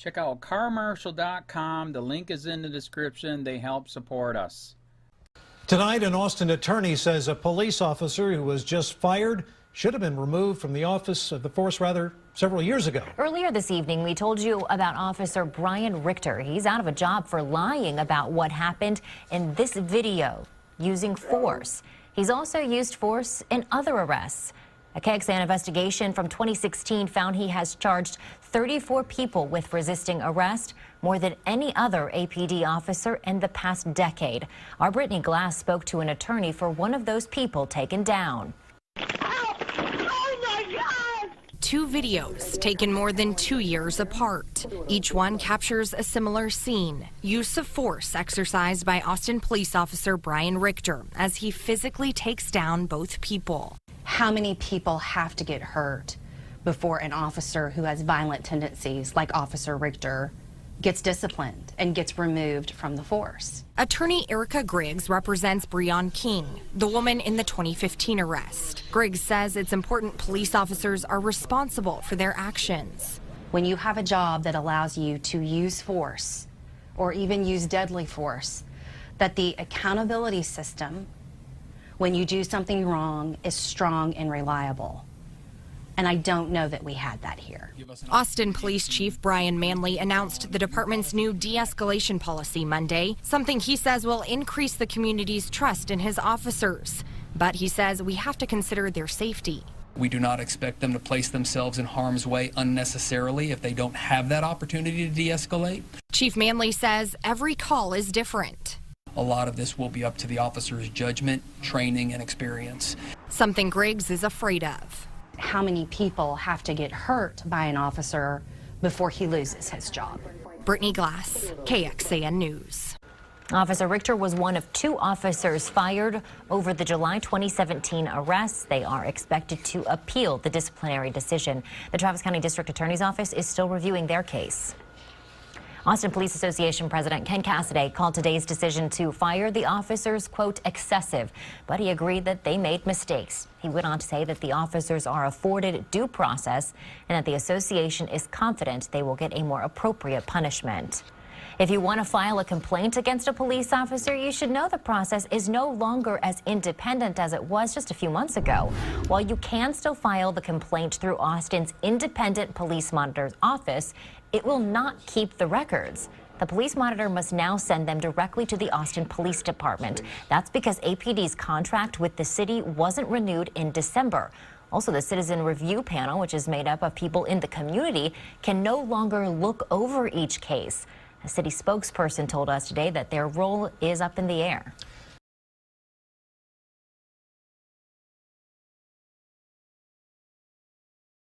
Check out carmarshal.com. The link is in the description. They help support us. Tonight, an Austin attorney says a police officer who was just fired should have been removed from the office of the force several years ago. Earlier this evening, we told you about Officer Brian Richter. He's out of a job for lying about what happened in this video, using force. He's also used force in other arrests. A KXAN investigation from 2016 found he has charged 34 people with resisting arrest, more than any other APD officer in the past decade. Our Brittany Glass spoke to an attorney for one of those people taken down. Two videos taken more than 2 years apart. Each one captures a similar scene. Use of force exercised by Austin police officer Brian Richter as he physically takes down both people. How many people have to get hurt before an officer who has violent tendencies like Officer Richter gets disciplined and gets removed from the force? Attorney Erica Griggs represents Breon King, the woman in the 2015 arrest. Griggs says it's important police officers are responsible for their actions. When you have a job that allows you to use force or even use deadly force, that the accountability system, when you do something wrong, is strong and reliable. And I don't know that we had that here. Austin Police Chief Brian Manley announced the department's new de-escalation policy Monday, something he says will increase the community's trust in his officers. But he says we have to consider their safety. We do not expect them to place themselves in harm's way unnecessarily if they don't have that opportunity to de-escalate. Chief Manley says every call is different. A lot of this will be up to the officer's judgment, training, and experience. Something Griggs is afraid of. How many people have to get hurt by an officer before he loses his job? Brittany Glass, KXAN News. Officer Richter was one of 2 officers fired over the July 2017 arrests. They are expected to appeal the disciplinary decision. The Travis County District Attorney's Office is still reviewing their case. Austin Police Association President Ken Cassidy called today's decision to fire the officers, quote, excessive, but he agreed that they made mistakes. He went on to say that the officers are afforded due process and that the association is confident they will get a more appropriate punishment. If you want to file a complaint against a police officer, you should know the process is no longer as independent as it was just a few months ago. While you can still file the complaint through Austin's independent police monitor's office, it will not keep the records. The police monitor must now send them directly to the Austin Police Department. That's because APD's contract with the city wasn't renewed in December. Also, the Citizen Review Panel, which is made up of people in the community, can no longer look over each case. A city spokesperson told us today that their role is up in the air.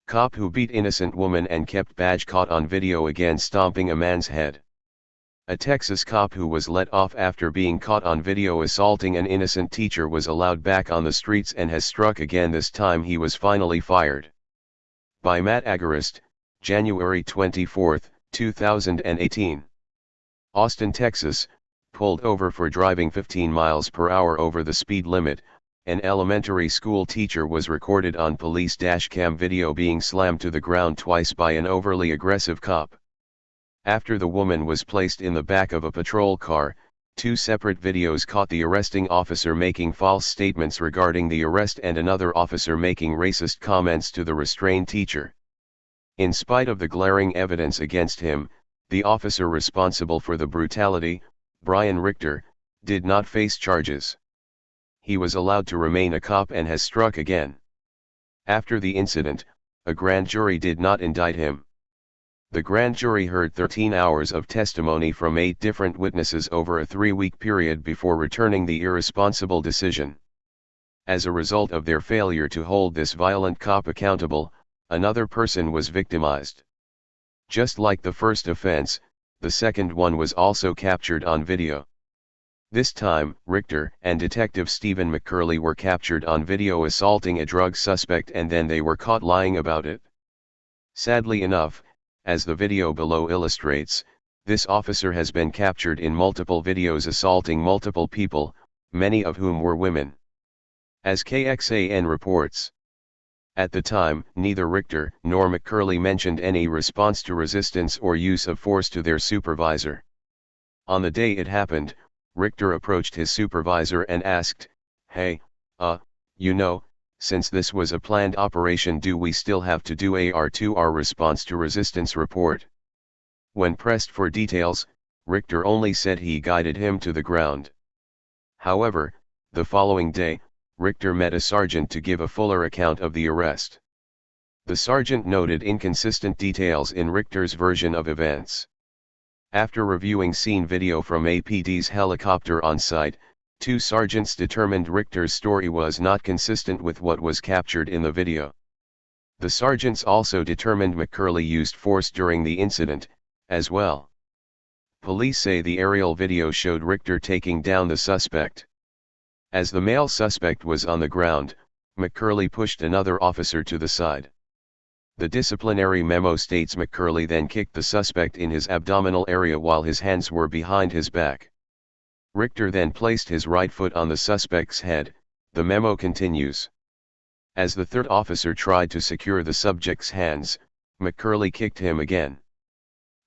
Cop who beat innocent woman and kept badge caught on video again stomping a man's head. A Texas cop who was let off after being caught on video assaulting an innocent teacher was allowed back on the streets and has struck again. This time he was finally fired. By Matt Agarist, January 24, 2018. Austin, Texas, pulled over for driving 15 miles per hour over the speed limit. An elementary school teacher was recorded on police dashcam video being slammed to the ground twice by an overly aggressive cop. After the woman was placed in the back of a patrol car, 2 separate videos caught the arresting officer making false statements regarding the arrest and another officer making racist comments to the restrained teacher. In spite of the glaring evidence against him, the officer responsible for the brutality, Brian Richter, did not face charges. He was allowed to remain a cop and has struck again. After the incident, a grand jury did not indict him. The grand jury heard 13 hours of testimony from 8 different witnesses over a 3-week period before returning the irresponsible decision. As a result of their failure to hold this violent cop accountable, another person was victimized. Just like the first offense, the second one was also captured on video. This time, Richter and Detective Stephen McCurley were captured on video assaulting a drug suspect, and then they were caught lying about it. Sadly enough, as the video below illustrates, this officer has been captured in multiple videos assaulting multiple people, many of whom were women. As KXAN reports, At the time, neither Richter nor McCurley mentioned any response to resistance or use of force to their supervisor. On the day it happened, Richter approached his supervisor and asked, "Hey, since this was a planned operation, do we still have to do our response to resistance report?" When pressed for details, Richter only said he guided him to the ground. However, the following day, Richter met a sergeant to give a fuller account of the arrest. The sergeant noted inconsistent details in Richter's version of events. After reviewing scene video from APD's helicopter on site, 2 sergeants determined Richter's story was not consistent with what was captured in the video. The sergeants also determined McCurley used force during the incident, as well. Police say the aerial video showed Richter taking down the suspect. As the male suspect was on the ground, McCurley pushed another officer to the side. The disciplinary memo states McCurley then kicked the suspect in his abdominal area while his hands were behind his back. Richter then placed his right foot on the suspect's head, the memo continues. As the third officer tried to secure the subject's hands, McCurley kicked him again.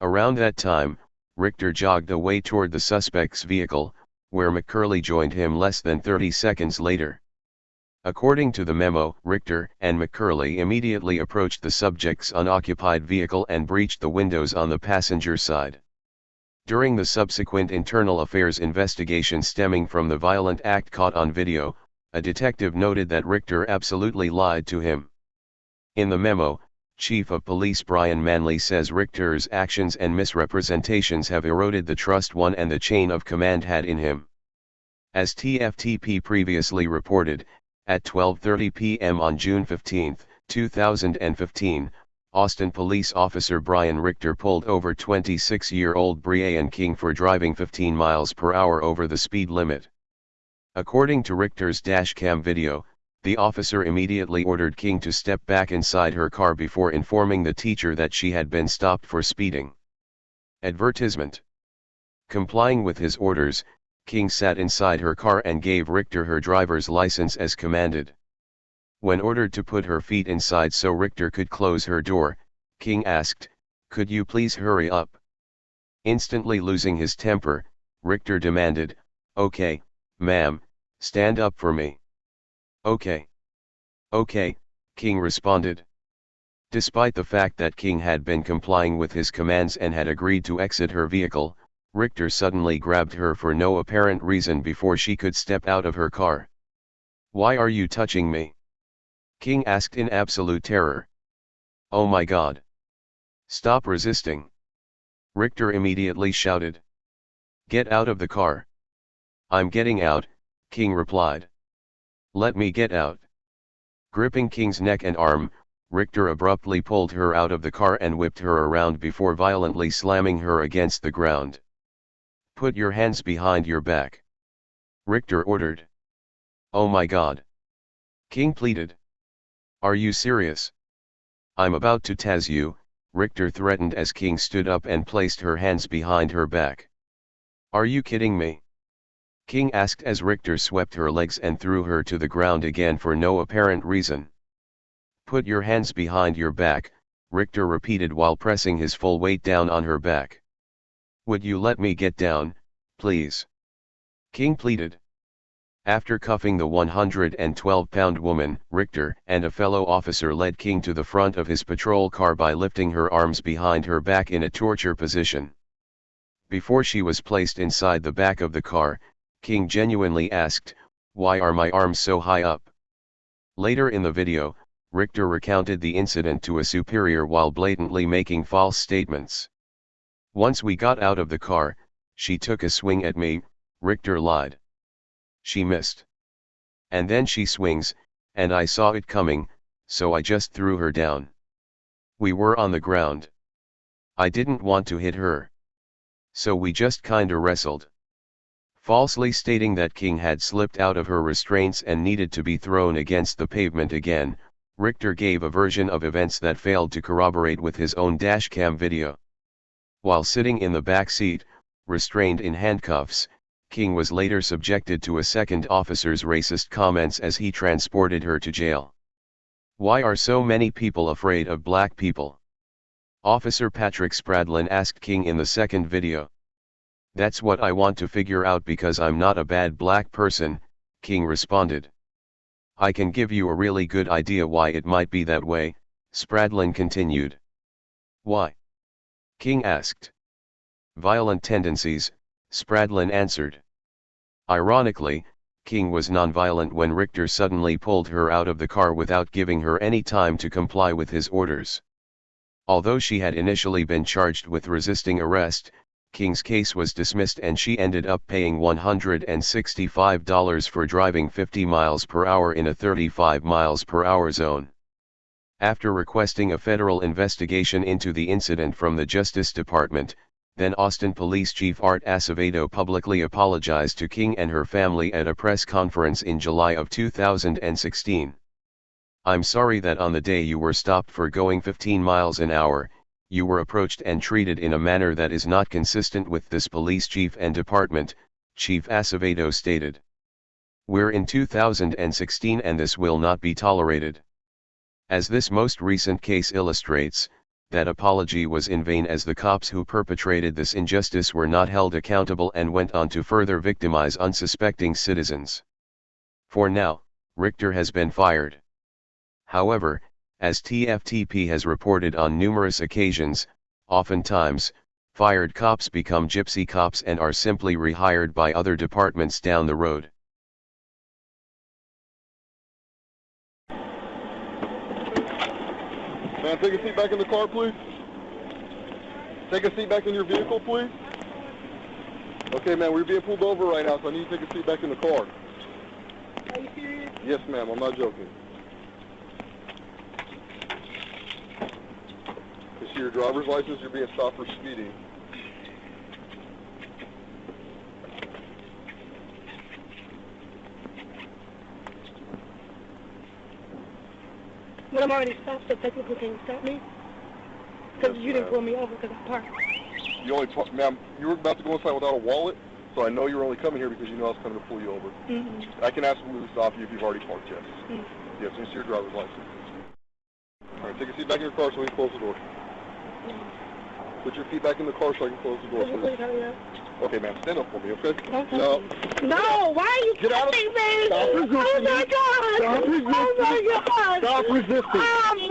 Around that time, Richter jogged away toward the suspect's vehicle, where McCurley joined him less than 30 seconds later. According to the memo, Richter and McCurley immediately approached the subject's unoccupied vehicle and breached the windows on the passenger side. During the subsequent internal affairs investigation stemming from the violent act caught on video, a detective noted that Richter absolutely lied to him. In the memo, Chief of Police Brian Manley says Richter's actions and misrepresentations have eroded the trust one and the chain of command had in him. As TFTP previously reported, at 12:30 p.m. on June 15, 2015, Austin police officer Brian Richter pulled over 26-year-old Brian King for driving 15 miles per hour over the speed limit. According to Richter's dashcam video, the officer immediately ordered King to step back inside her car before informing the teacher that she had been stopped for speeding. Advertisement. Complying with his orders, King sat inside her car and gave Richter her driver's license as commanded. When ordered to put her feet inside so Richter could close her door, King asked, "Could you please hurry up?" Instantly losing his temper, Richter demanded, "Okay, ma'am, stand up for me." "Okay. Okay," King responded. Despite the fact that King had been complying with his commands and had agreed to exit her vehicle, Richter suddenly grabbed her for no apparent reason before she could step out of her car. "Why are you touching me?" King asked in absolute terror. "Oh my God. Stop resisting." Richter immediately shouted. "Get out of the car." "I'm getting out," King replied. "Let me get out." Gripping King's neck and arm, Richter abruptly pulled her out of the car and whipped her around before violently slamming her against the ground. "Put your hands behind your back," Richter ordered. "Oh my God." King pleaded. "Are you serious? I'm about to tase you," Richter threatened as King stood up and placed her hands behind her back. "Are you kidding me?" King asked as Richter swept her legs and threw her to the ground again for no apparent reason. "Put your hands behind your back," Richter repeated while pressing his full weight down on her back. "Would you let me get down, please?" King pleaded. After cuffing the 112-pound woman, Richter and a fellow officer led King to the front of his patrol car by lifting her arms behind her back in a torture position. Before she was placed inside the back of the car, King genuinely asked, "Why are my arms so high up?" Later in the video, Richter recounted the incident to a superior while blatantly making false statements. "Once we got out of the car, she took a swing at me," Richter lied. "She missed. And then she swings, and I saw it coming, so I just threw her down. We were on the ground. I didn't want to hit her. So we just kinda wrestled." Falsely stating that King had slipped out of her restraints and needed to be thrown against the pavement again, Richter gave a version of events that failed to corroborate with his own dashcam video. While sitting in the back seat, restrained in handcuffs, King was later subjected to a second officer's racist comments as he transported her to jail. Why are so many people afraid of black people? Officer Patrick Spradlin asked King in the second video. That's what I want to figure out because I'm not a bad black person, King responded. I can give you a really good idea why it might be that way, Spradlin continued. Why? King asked. Violent tendencies, Spradlin answered. Ironically, King was nonviolent when Richter suddenly pulled her out of the car without giving her any time to comply with his orders. Although she had initially been charged with resisting arrest, King's case was dismissed and she ended up paying $165 for driving 50 miles per hour in a 35 miles per hour zone. After requesting a federal investigation into the incident from the Justice Department, then Austin Police Chief Art Acevedo publicly apologized to King and her family at a press conference in July of 2016. I'm sorry that on the day you were stopped for going 15 miles an hour, you were approached and treated in a manner that is not consistent with this police chief and department, Chief Acevedo stated. We're in 2016 and this will not be tolerated. As this most recent case illustrates, that apology was in vain as the cops who perpetrated this injustice were not held accountable and went on to further victimize unsuspecting citizens. For now, Richter has been fired. However, as TFTP has reported on numerous occasions, oftentimes, fired cops become gypsy cops and are simply rehired by other departments down the road. Man, take a seat back in the car, please. Take a seat back in your vehicle, please. Okay, man, we're being pulled over right now, so I need you to take a seat back in the car. Are you serious? Yes, ma'am, I'm not joking. You see your driver's license, you're being stopped for speeding. But I'm already stopped, so technically can you stop me? Because you didn't pull me over because I parked. You only, ma'am, you were about to go inside without a wallet, so I know you were only coming here because you know I was coming to pull you over. Mm-hmm. I can absolutely stop you if you've already parked, yes. Mm-hmm. Yes, you see your driver's license. All right, take a seat back in your car so we can close the door. Mm-hmm. Put your feet back in the car so I can close the door. Please hurry up. Okay, ma'am, stand up for me, okay? Okay. No. No, why are you Get out of me? Stop resisting. Oh my God! Stop resisting. Oh my God! Stop resisting.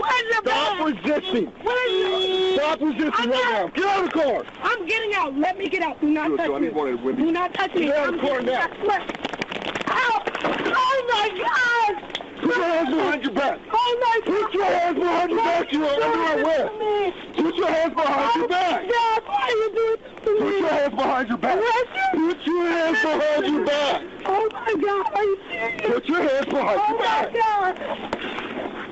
Where's your Stop bag? resisting. What is it? Stop resisting right now. Get out of the car. I'm getting out. Let me get out. Do not Good, touch so I me. need one of the women. Do not touch me. Get out of the car now. Ow! Oh my God! Put your hands behind your back. Oh my God! Put your hands behind your back. You're under arrest. Put your hands behind your back. God, why are you doing this to me? Put your hands behind your back. Put your hands behind your back. Oh my God, are you serious? Put your hands behind your back. Oh my God!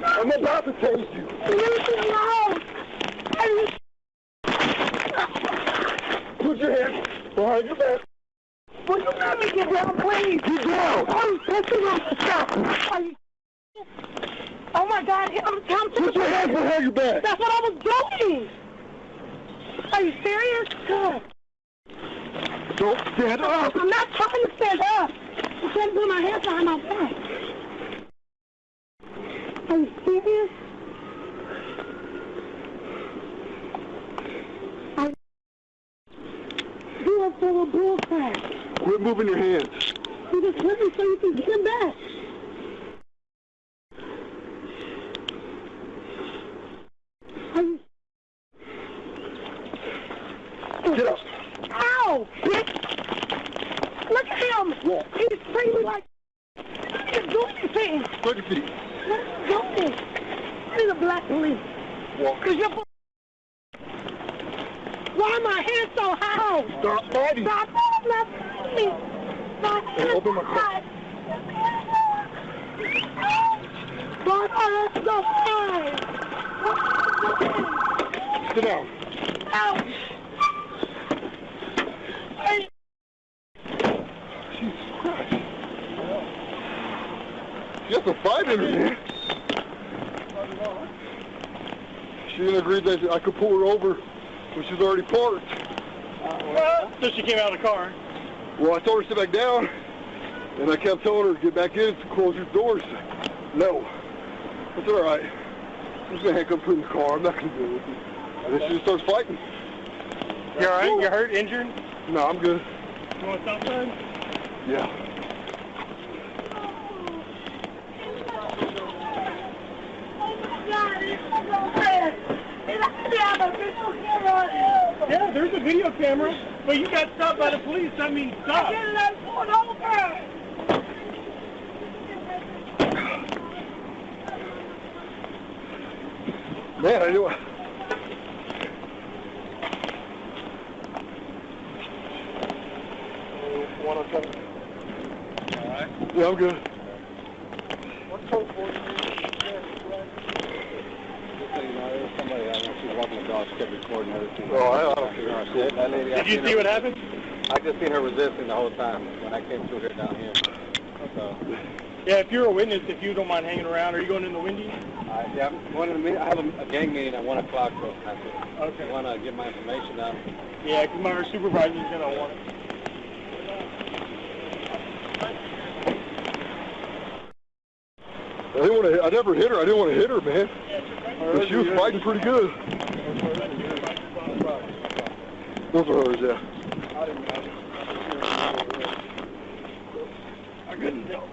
I'm about to tase you. Leave me alone! Put your hands behind your back. Will you let me get down, please? Get down. I'm pissing off the stop. Are you... Oh my God, Put your hands behind your back. That's what I was doing! Are you serious? God. Don't stand up. I'm not trying to stand up. I'm trying to put my hands behind my back. Are you serious? You are full of bullcrap. Quit moving your hands. You just hit me so you can get him back. Get up. Ow! Bitch! Look at him! Walk. He's screaming like... He didn't do anything! Put your feet. What are you doing? He's a black police. Walk. Cause you're... Why are my hands so high? Stop fighting. Stop! Not fighting! My hands Open my so high! Why are my hands so high? Sit down. Ouch! Jesus Christ. She has to fight in here. She didn't agree that I could pull her over when she's already parked. So she came out of the car. Well, I told her to sit back down, and I kept telling her to get back in to close your doors. No. It's all right. I'm just gonna handcuff her in the car. I'm not gonna deal with it. And then she just starts fighting. You all right? You hurt? Injured? No, I'm good. You want stop sign? Yeah. Yeah, there's a video camera, but you got stopped by the police. I mean, stop. Man, I knew it. Alright. Yeah, I'm good. What's code 40? Somebody, she's walking the dog, she kept recording everything. Oh, I don't care. That lady, Did you see what happened? I just seen her resisting the whole time when I came through here down here. So. Yeah, if you're a witness, if you don't mind hanging around, are you going in the Windy? Yeah, I'm going to the meeting. I have a gang meeting at 1 o'clock, so okay. I want to get my information out. Yeah, because my supervisor's going to want it. I never hit her. I didn't want to hit her, man. But she was fighting pretty good. Those are hers, yeah. I couldn't tell.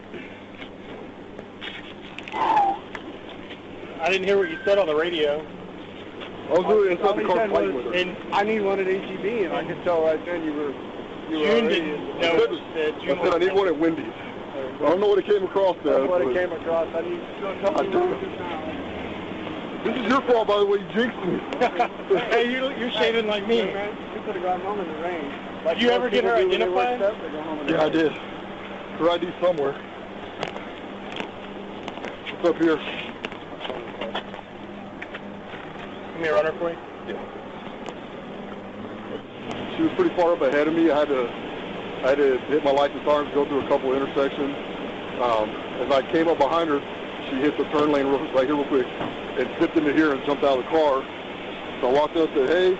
I didn't hear what you said on the radio. I was really inside the car fighting with her. And I need one at HEB, and I could tell right then you were June didn't know what you said. I said I need one at Wendy's. I don't know what it came across as. That's what it came across. I need to This is your fault, by the way. You jinxed me. Hey, you're shaving like me. You could have gone home in the rain. Did you ever get her identified? Yeah, I did. Her ID somewhere. It's up here. Give me a runner for you? Yeah. She was pretty far up ahead of me. I had to hit my lights and sirens, go through a couple of intersections. As I came up behind her, she hit the turn lane right here real quick and zipped into here and jumped out of the car. So I walked up and said, hey,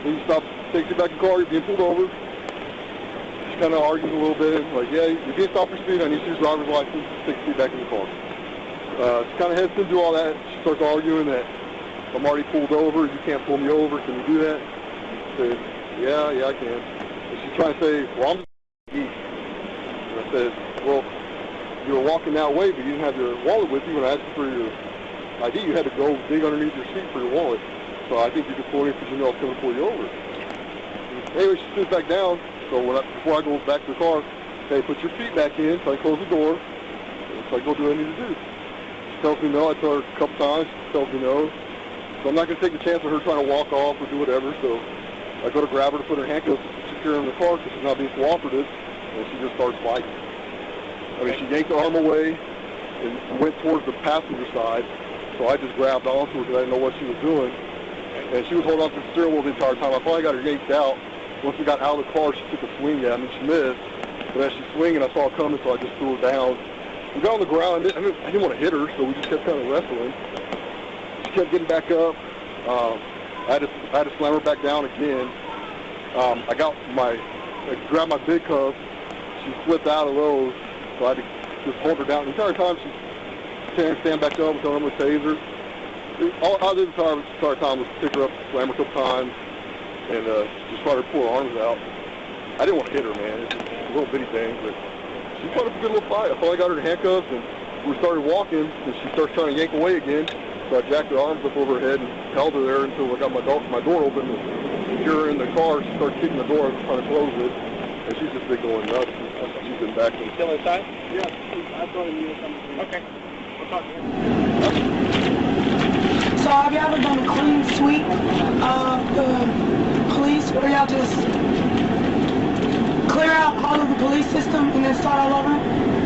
can you stop, take you back in the car, you're being pulled over. She kind of argues a little bit, like, yeah, you're being stopped for speed, I need to use driver's license, take you back in the car. She kind of heads into all that. She starts arguing that I'm already pulled over, you can't pull me over, can you do that? I said, yeah, I can. And she's trying to say, well, I'm just eat. And I said, well, you were walking that way, but you didn't have your wallet with you. When I asked you for your ID, you had to go dig underneath your seat for your wallet. So I think you could pull me because you know I was coming to pull you over. Anyway, she sits back down. So before I go back to the car, hey, put your feet back in. So I close the door. So I go do what I need to do. She tells me no. I tell her a couple times. She tells me no. So I'm not going to take the chance of her trying to walk off or do whatever. So I go to grab her to put her handcuffs secure in the car because she's not being cooperative. And she just starts fighting. I mean, she yanked her arm away and went towards the passenger side. So I just grabbed onto her because I didn't know what she was doing. And she was holding on to the steering wheel the entire time. I finally got her yanked out. Once we got out of the car, she took a swing at me. She missed. But as she swung, and I saw it coming, so I just threw her down. We got on the ground. I didn't want to hit her, so we just kept kind of wrestling. She kept getting back up. I had to slam her back down again. I grabbed my big cuffs. She slipped out of those, so I had to just hold her down. The entire time she can't stand back up and tell them to taser. All I did the entire time was pick her up, slam her a couple times, and just try to pull her arms out. I didn't want to hit her, man. It's just a little bitty thing, but she put up a good little fight. I finally got her in handcuffs, and we started walking, and she starts trying to yank away again. So I jacked her arms up over her head and held her there until I got my door open and secure her in the car. She started kicking the door, trying to close it, and she's just been going nuts. She's been back. Still inside? Yeah, I thought you were coming. Okay. We'll talk to you. So have you ever done a clean sweep of the police where y'all just clear out all of the police system and then start all over?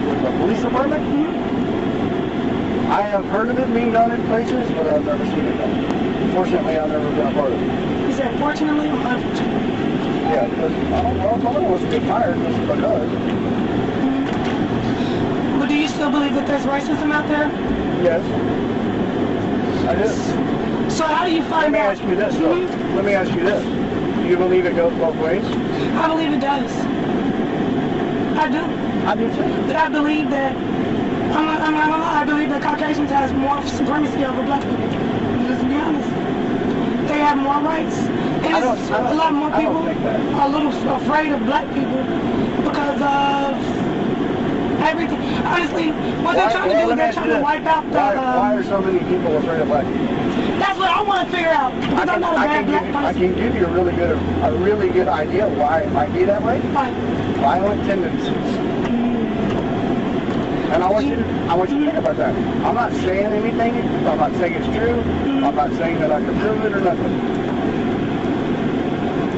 With the police department? I have heard of it being done in places, but I've never seen it done. Fortunately, I've never been a part of it. You said fortunately or unfortunately? Yeah, because I don't know if someone wants to get fired just because. Well, do you still believe that there's racism out there? Yes. I do. So how do you find out? Let me ask you this, though. Let me ask you this. Do you believe it goes both ways? I believe it does. I do. I do too. But I believe that I'm not gonna lie, I believe that Caucasians has more supremacy over black people. Just to be honest. They have more rights. And a lot more people are a little afraid of black people because of everything. Honestly, what they're trying to do is they're trying to wipe out the... Why are so many people afraid of black people? That's what I want to figure out. Because I'm not a bad black person. I can give you a really good idea why it might be that way. Right. Violent tendencies. And I want you to think about that. I'm not saying anything. I'm not saying it's true. I'm not saying that I can prove it or nothing.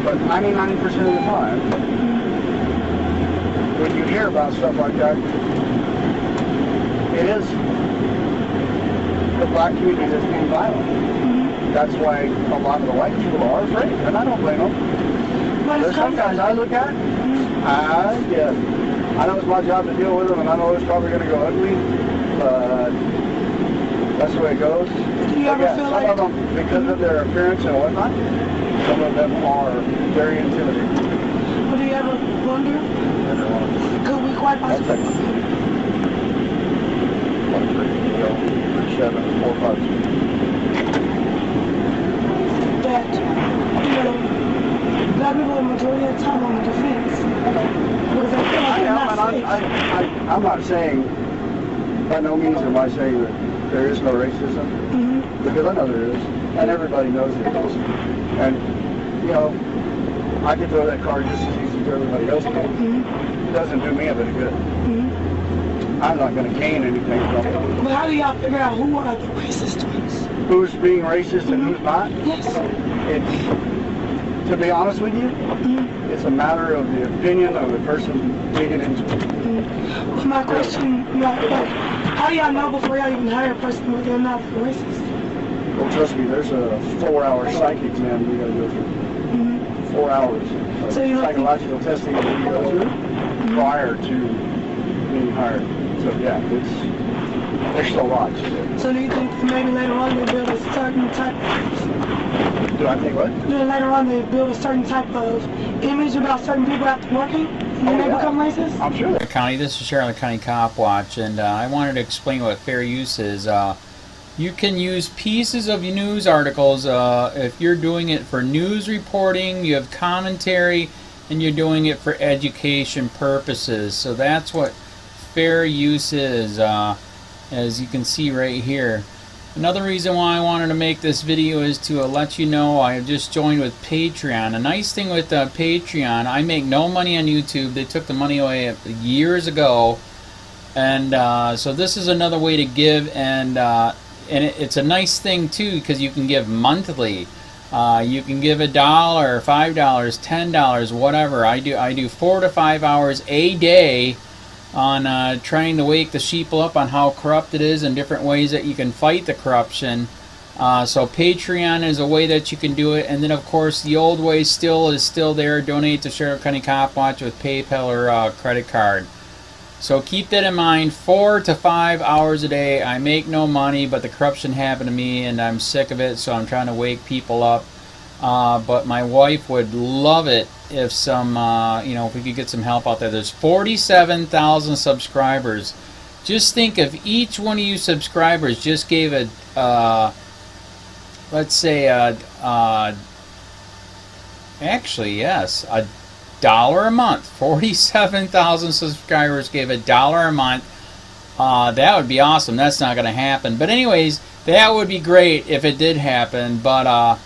But 99% of the time, when you hear about stuff like that, it is the black community that's being violent. That's why a lot of the white people are afraid, and I don't blame them. There's some guys I look at, I know it's my job to deal with them, and I know it's probably going to go ugly, but that's the way it goes. Do you ever feel like... Some of them, because of their appearance and whatnot, some of them are very intimidating. But do you ever wonder, could we quite possibly... 1, 3, 7, 4, 5, 6. That, black people are the majority of the time on the defense. Because they feel like they're not safe. I'm not saying, by no means am I saying that there is no racism, because I know there is, and everybody knows there is. And, you know, I can throw that card just as easy as everybody else can. It doesn't do me a bit of good. I'm not going to gain anything from it. But how do y'all figure out who are the racist ones? Who's being racist and who's not? Yes. To be honest with you, it's a matter of the opinion of the person digging into it. Well, my question, how do y'all know before y'all even hire a person whether they're not racist? Well, trust me, there's a 4-hour psych exam we got to go through. 4 hours of psychological testing that we go through prior to being hired. So yeah, there's still lots. So do you think maybe later on they build a certain type of... Do I think what? Later on they build a certain type of image about certain people after working, and then they become racist? I'm sure. County, this is Charlotte County Cop Watch, and I wanted to explain what fair use is. You can use pieces of news articles if you're doing it for news reporting, you have commentary, and you're doing it for education purposes. So that's what fair use is, as you can see right here. Another reason why I wanted to make this video is to let you know I have just joined with Patreon. A nice thing with Patreon, I make no money on YouTube. They took the money away years ago, and so this is another way to give, and it's a nice thing too because you can give monthly. You can give $1, $5, $10, whatever. I do 4 to 5 hours a day on trying to wake the sheeple up on how corrupt it is and different ways that you can fight the corruption. So Patreon is a way that you can do it, and then of course the old way is still there. Donate to Sheriff County Cop Watch with PayPal or credit card. So keep that in mind. 4 to 5 hours a day. I make no money, but the corruption happened to me and I'm sick of it, so I'm trying to wake people up. But my wife would love it if if we could get some help out there. There's 47,000 subscribers. Just think if each one of you subscribers just gave let's say actually yes, $1 a month. 47,000 subscribers gave $1 a month. That would be awesome. That's not going to happen. But anyways, that would be great if it did happen. But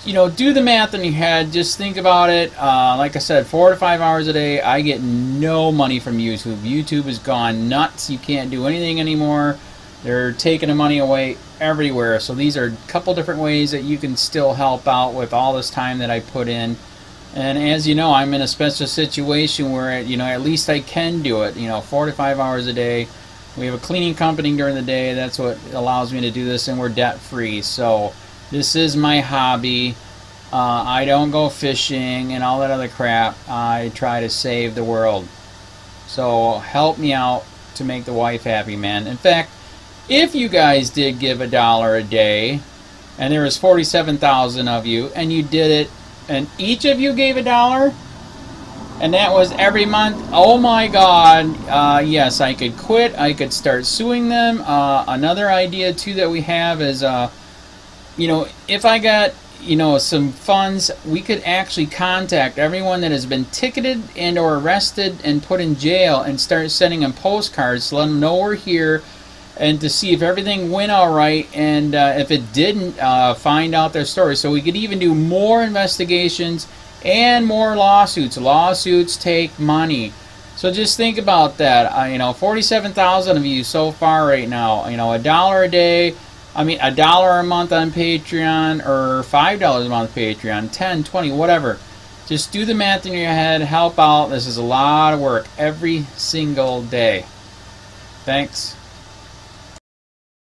do the math in your head. Just think about it. Like I said, 4 to 5 hours a day. I get no money from YouTube. YouTube has gone nuts. You can't do anything anymore. They're taking the money away everywhere. So these are a couple different ways that you can still help out with all this time that I put in. And as you know, I'm in a special situation where at least I can do it. 4 to 5 hours a day. We have a cleaning company during the day. That's what allows me to do this, and we're debt free. So this is my hobby. I don't go fishing and all that other crap. I try to save the world. So help me out to make the wife happy, man. In fact, if you guys did give $1 a day, and there was 47,000 of you, and you did it, and each of you gave $1, And that was every month. Oh my God. Yes, I could quit. I could start suing them. Another idea too that we have is, you know, if I got, you know, some funds, we could actually contact everyone that has been ticketed and or arrested and put in jail and start sending them postcards to let them know we're here and to see if everything went all right, and if it didn't, find out their story. So we could even do more investigations and more lawsuits. Lawsuits take money. So just think about that. You know, 47,000 of you so far right now. You know, $1 a day. I mean, $1 a month on Patreon, or $5 a month Patreon, 10, 20, whatever. Just do the math in your head. Help out. This is a lot of work every single day. Thanks.